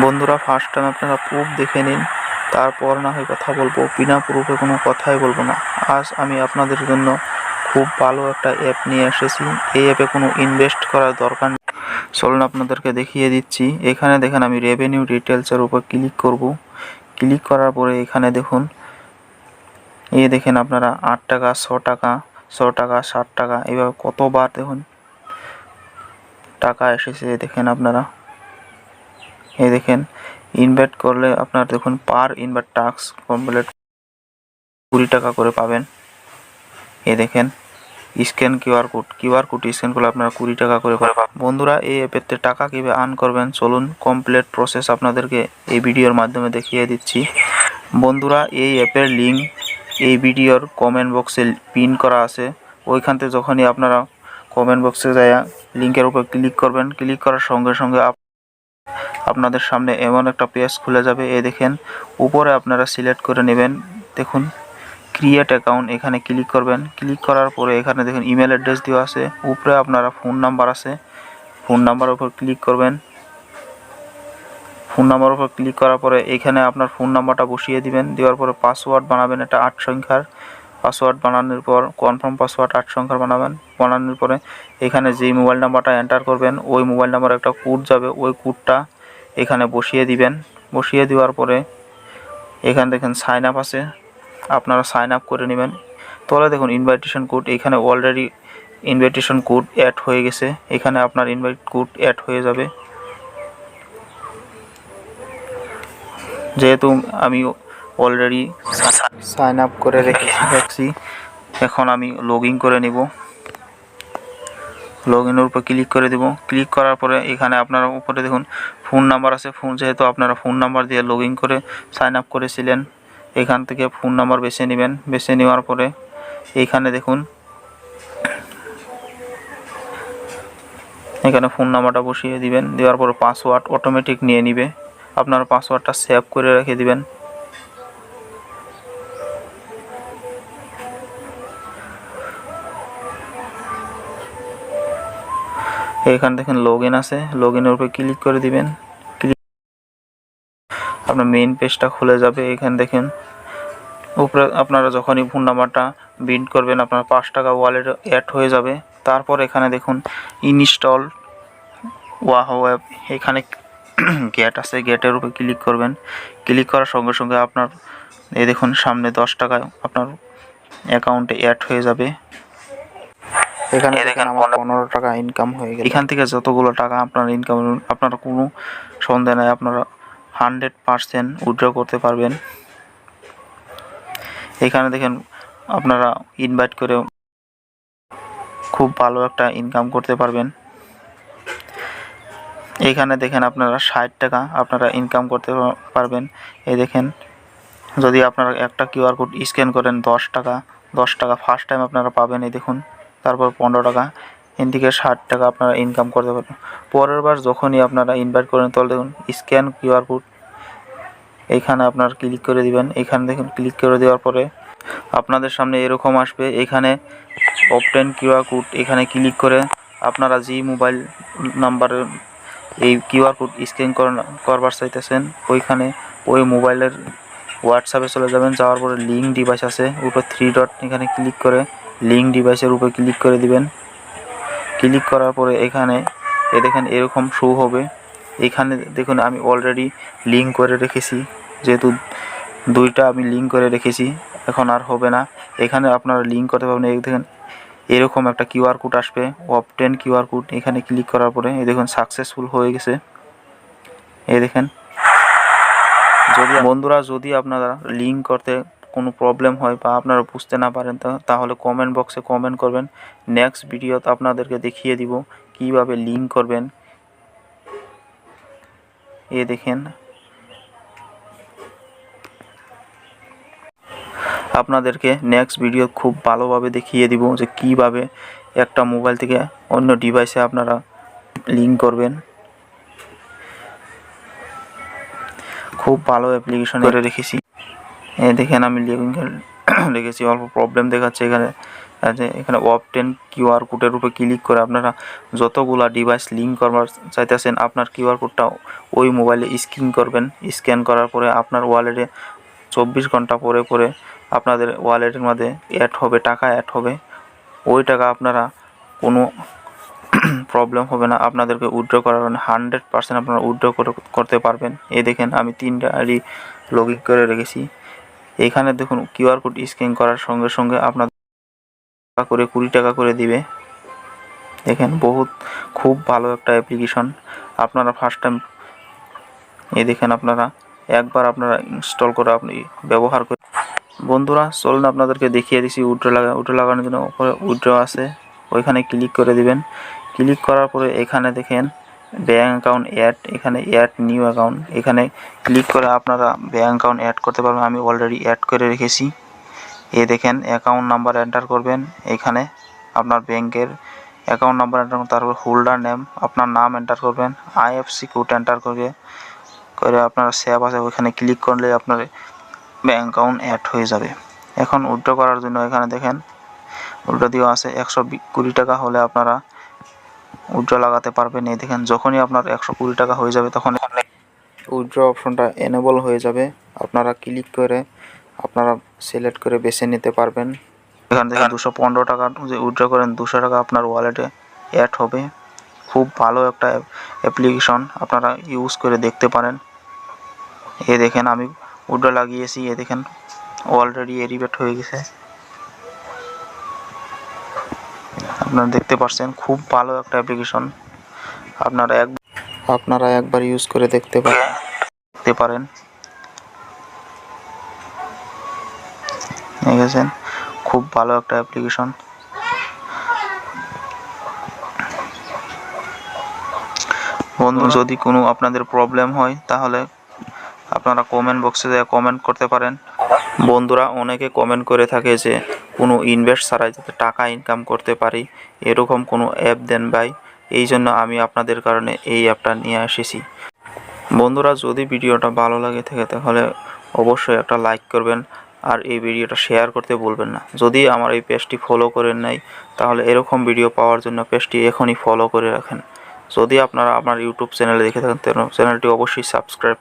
বন্ধুরা, first time আপনারা proof দেখে নিন, তারপর না হয় কথা বলবো। বিনা প্রুফে কোনো কথাই বলবো না। আজ আমি আপনাদের জন্য খুব ভালো একটা অ্যাপ নিয়ে এসেছি। এই অ্যাপে কোনো ইনভেস্ট করার দরকার নেই। চলুন আপনাদেরকে দেখিয়ে দিচ্ছি। এখানে দেখেন, আমি রেভিনিউ ডিটেলসের উপর ক্লিক করব। ক্লিক করার পরে এখানে দেখুন, দেখেন আপনারা 8 টাকা, 100 টাকা, 100 টাকা, 60 টাকা, এভাবে কতবার দেখুন টাকা এসেছে। দেখেন আপনারা, দেখেন ইনভাইট করলে আপনার দেখুন পার ইনভাইট টাস্ক কমপ্লিট 20 টাকা করে পাবেন। দেখেন স্ক্যান কিউআর কোড স্ক্যান করলে আপনারা 20 টাকা করে পাবেন। বন্ধুরা, এই অ্যাপেতে টাকা কীভাবে আর্ন করবেন চলুন কমপ্লিট প্রসেস আপনাদেরকে এই ভিডিওর মাধ্যমে দেখিয়ে দিচ্ছি। বন্ধুরা, এই অ্যাপের লিঙ্ক এই ভিডিওর কমেন্ট বক্সে পিন করা আছে। ওইখান থেকে যখনই আপনারা কমেন্ট বক্সে যায় লিঙ্কের উপর ক্লিক করবেন, ক্লিক করার সঙ্গে সঙ্গে আপনাদের সামনে এমন একটা পেজ খুলে যাবে। দেখেন উপরে আপনারা সিলেক্ট করে নেবেন, দেখুন ক্রিয়েট অ্যাকাউন্ট, এখানে ক্লিক করবেন। ক্লিক করার পরে এখানে দেখুন ইমেল অ্যাড্রেস দেওয়া আছে, উপরে আপনারা ফোন নাম্বার আছে, ফোন নাম্বারের উপর ক্লিক করবেন। ফোন নাম্বারের উপর ক্লিক করার পরে এখানে আপনার ফোন নাম্বারটা বসিয়ে দিবেন। দেওয়ার পরে পাসওয়ার্ড বানাবেন, এটা 8 সংখ্যার পাসওয়ার্ড। বানানোর পর কনফার্ম পাসওয়ার্ড 8 সংখ্যার বানাবেন। বানানোর পরে এখানে যেই মোবাইল নাম্বারটা এন্টার করবেন ওই মোবাইল নাম্বারে একটা কোড যাবে, ওই কোডটা এখানে বসিয়ে দিবেন। বসিয়ে দেওয়ার পরে এখানে দেখেন সাইন আপ আছে, আপনারা সাইন আপ করে নেবেন। তাহলে দেখুন ইনভাইটেশন কোড, এখানে অলরেডি ইনভাইটেশন কোড অ্যাড হয়ে গেছে। এখানে আপনার ইনভাইট কোড অ্যাড হয়ে যাবে। যেহেতু আমি অলরেডি সাইন আপ করে রাখছি, এখন আমি লগ ইন করে নিব। লগ ইনের উপর ক্লিক করে দেব। ক্লিক করার পরে এখানে আপনারা উপরে দেখুন ফোন নাম্বার আছে। যেহেতু আপনারা ফোন নাম্বার দিয়ে লগ ইন করে সাইন আপ করেছিলেন, এখান থেকে ফোন নাম্বার বেছে নেবেন। বেছে নেওয়ার পরে এইখানে দেখুন এখানে ফোন নাম্বারটা বসিয়ে দিবেন। দেওয়ার পরে পাসওয়ার্ড অটোমেটিক নিয়ে নিবে, আপনারা পাসওয়ার্ডটা সেভ করে রেখে দিবেন। এখানে দেখেন লগ ইন আছে, লগ ইনের উপরে ক্লিক করে দিবেন। আপনার মেইন পেজটা খুলে যাবে। এখানে দেখেন উপরে আপনারা যখনই ফোন নাম্বারটা বিট করবেন আপনার 5 টাকা ওয়ালেট অ্যাড হয়ে যাবে। তারপর এখানে দেখুন ইনস্টল ওয়াও অ্যাপ, এখানে গেট আছে, গেটের উপরে ক্লিক করবেন। ক্লিক করার সঙ্গে সঙ্গে আপনার দেখুন সামনে 10 টাকা আপনার অ্যাকাউন্টে অ্যাড হয়ে যাবে। এখানে দেখেন আমার 15 টাকা ইনকাম হয়ে গেল। এখান থেকে যতগুলো টাকা আপনার ইনকাম, আপনারা কোনো সন্দেহ নাই, আপনারা 100% উইথড্র করতে পারবেন। এখানে দেখেন আপনারা ইনভাইট করে খুব ভালো একটা ইনকাম করতে পারবেন। এখানে দেখেন আপনারা 60 টাকা আপনারা ইনকাম করতে পারবেন। দেখেন যদি আপনারা একটা কিউআর কোড স্ক্যান করেন 10 টাকা, 10 টাকা ফার্স্ট টাইম আপনারা পাবেন। দেখুন তারপর 15 টাকা, এদিকে 60 টাকা আপনারা ইনকাম করতে পারবেন। পরের বার যখনই আপনারা ইনভাইট করেন তাহলে দেখুন স্ক্যান কিউআর কোড, এইখানে আপনারা ক্লিক করে দিবেন। এখানে দেখুন ক্লিক করে দেওয়ার পরে আপনাদের সামনে এরকম আসবে। এখানে অবটেন কিউআর কোড, এখানে ক্লিক করে আপনারা যে মোবাইল নাম্বারে এই কিউআর কোড স্ক্যান করবার চাইতেছেন ওইখানে ওই মোবাইলের হোয়াটসঅ্যাপে চলে যাবেন। যাওয়ার পরে লিঙ্ক ডিভাইস আছে, উপরে 3 ডট, এখানে ক্লিক করে লিঙ্ক ডিভাইসের উপরে ক্লিক করে দিবেন। ক্লিক করার পরে এখানে দেখেন এরকম শো হবে। এখানে দেখুন আমি অলরেডি লিঙ্ক করে রেখেছি, যেহেতু 2টা আমি লিঙ্ক করে রেখেছি, এখন আর হবে না। এখানে আপনারা লিঙ্ক করতে পারবেন। দেখেন এরকম একটা কিউআর কোড আসবে, অবটেন কিউআর কোড, এখানে ক্লিক করার পরে দেখুন সাকসেসফুল হয়ে গেছে। দেখেন বন্ধুরা, যদি আপনারা লিঙ্ক করতে কোনো প্রবলেম হয় বা আপনারা বুঝতে না পারেন তাহলে কমেন্ট বক্সে কমেন্ট করবেন। নেক্সট ভিডিওতে আপনাদেরকে দেখিয়ে দিব কিভাবে লিঙ্ক করবেন। দেখেন আপনাদেরকে নেক্সট ভিডিও খুব ভালোভাবে দেখিয়ে দিব যে কিভাবে একটা মোবাইল থেকে অন্য ডিভাইসে আপনারা লিঙ্ক করবেন। খুব ভালো অ্যাপ্লিকেশন করে রেখেছি। দেখেন আমি লিঙ্ক রেখেছি, অল্প প্রবলেম দেখাচ্ছে এখানে। যে এখানে অবটেন কিউআর কোডের উপরে ক্লিক করে আপনারা যতগুলা ডিভাইস লিঙ্ক করবার চাইতেছেন আপনার কিউআর কোডটা ওই মোবাইলে স্ক্যান করবেন। স্ক্যান করার পরে আপনার ওয়ালেটে 24 ঘন্টা পরে পরে আপনাদের ওয়ালেটের মধ্যে টাকা অ্যাড হবে। ওই টাকা আপনারা কোনো প্রবলেম হবে না, আপনাদেরকে উইথড্র করার কারণে 100% আপনারা উইথড্র করতে পারবেন। এই দেখেন আমি 3টা আইডি লগ ইন করে রেখেছি। এখানে দেখুন কিউআর কোড স্ক্যান করার সঙ্গে সঙ্গে আপনার করে 20 টাকা করে দিবে। দেখেন খুব ভালো একটা অ্যাপ্লিকেশন। আপনারা ফার্স্ট টাইম এই দেখেন আপনারা একবার আপনারা ইনস্টল করে আপনি ব্যবহার করে। বন্ধুরা চলুন আপনাদেরকে দেখিয়ে দিচ্ছি উইথড্র লাগানোর জন্য উপরে উইথড্র আছে, ওইখানে ক্লিক করে দিবেন। ক্লিক করার পরে এখানে দেখেন ব্যাঙ্ক অ্যাকাউন্ট অ্যাড, এখানে অ্যাড নিউ অ্যাকাউন্ট, এখানে ক্লিক করে আপনারা ব্যাঙ্ক অ্যাকাউন্ট অ্যাড করতে পারবেন। আমি অলরেডি অ্যাড করে রেখেছি। দেখেন অ্যাকাউন্ট নাম্বার এন্টার করবেন, এখানে আপনার ব্যাংকের অ্যাকাউন্ট নাম্বার এন্টার করবেন, তারপর হোল্ডার নেম আপনার নাম এন্টার করবেন, আইএফসি কোড এন্টার করে আপনারা সেভ আছে ওইখানে ক্লিক করলে আপনার ব্যাঙ্ক অ্যাকাউন্ট অ্যাড হয়ে যাবে। এখন উইথড্র করার জন্য এখানে দেখেন উইথড্র দেওয়া আছে 120 টাকা হলে আপনারা উইথড্র লাগাতে পারবেন। এই দেখেন যখনই আপনার 120 টাকা হয়ে যাবে তখন উইথড্র অপশনটা এনেবল হয়ে যাবে। আপনারা ক্লিক করে আপনারা সিলেক্ট করে বেছে নিতে পারবেন। এখান থেকে 215 টাকা যে উইথড্র করেন 200 টাকা আপনার ওয়ালেটে অ্যাড হবে। খুব ভালো একটা অ্যাপ্লিকেশন, আপনারা ইউজ করে দেখতে পারেন। দেখেন আমি উইথড্র লাগিয়েছি, দেখেন অলরেডি এরিভেট হয়ে গেছে, আপনারা দেখতে পাচ্ছেন। খুব ভালো একটা অ্যাপ্লিকেশন, আপনারা একবার ইউজ করে দেখতে পারেন। দেখেছেন খুব ভালো একটা অ্যাপ্লিকেশন। বন্ধু যদি কোনো আপনাদের প্রবলেম হয় তাহলে আপনারা কমেন্ট বক্সে কমেন্ট করতে পারেন। বন্ধুরা অনেকে কমেন্ট করে থাকে যে কোনো ইনভেস্ট ছাড়াই যাতে টাকা ইনকাম করতে পারি এরকম কোনো অ্যাপ দেন ভাই। এই জন্য আমি আপনাদের কারণে এই অ্যাপটা নিয়ে এসেছি। বন্ধুরা যদি ভিডিওটা ভালো লাগে থাকে তাহলে অবশ্যই একটা লাইক করবেন আর এই ভিডিওটা শেয়ার করতে ভুলবেন না। যদি আমার এই পেজটি ফলো করেন নাই তাহলে এরকম ভিডিও পাওয়ার জন্য পেজটি এখনই ফলো করে রাখেন। যদি আপনারা আমার ইউটিউব চ্যানেলে দেখে থাকেন চ্যানেলটি অবশ্যই সাবস্ক্রাইব